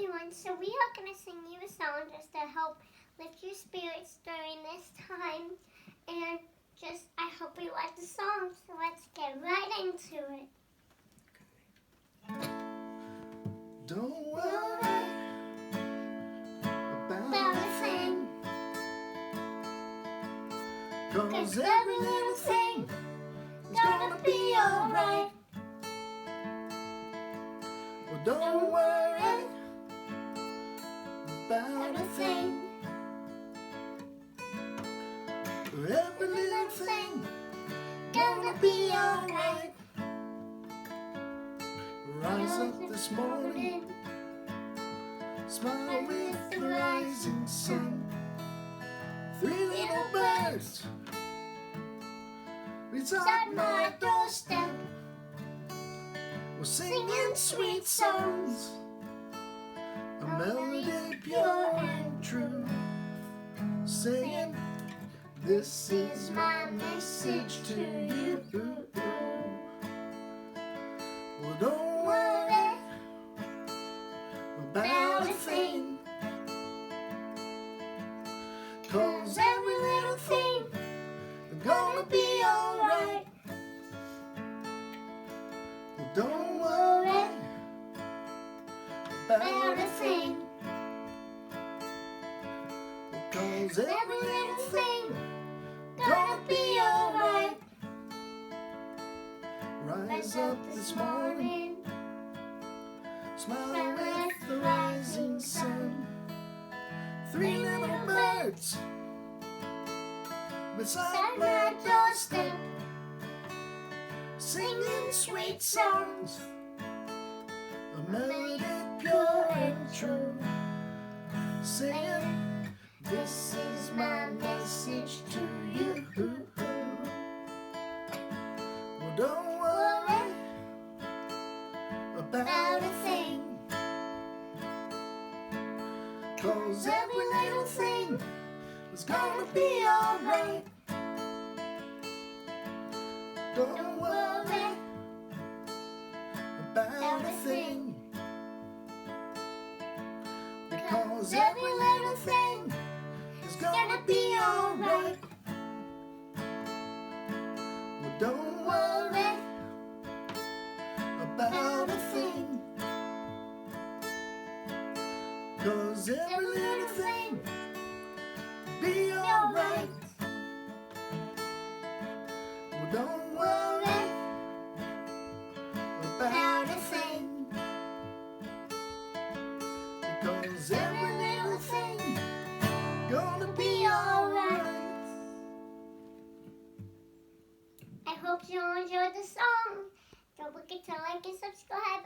everyone. So we are going to sing you a song just to help lift your spirits during this time. And I hope you like the song. So let's get right into it. Don't worry about a thing, 'cause every little thing is gonna be alright. Well, don't worry about a thing. Every little thing gonna be alright. Rise up this morning, smile with the rising sun. 3 little birds beside my doorstep were singing sweet songs, a melody pure and true, saying, "This is my message to you." Well, don't worry about a thing, 'cause every little thing is gonna be alright. Well, don't worry about a thing, 'cause every little thing gonna be alright. Rise up this morning, smile with the rising sun. 3 little birds beside my doorstep, singing sweet songs, a melody pure and true, saying, "This is my message to you." Well, don't worry about a thing, 'cause every little thing is gonna be alright. Don't worry about a thing, because every little thing is gonna be alright. Well, don't worry about a thing, 'cause every little thing will be alright. Well, don't worry about a thing, because every little thing gonna be alright. I hope you all enjoyed the song. Don't forget to like and subscribe.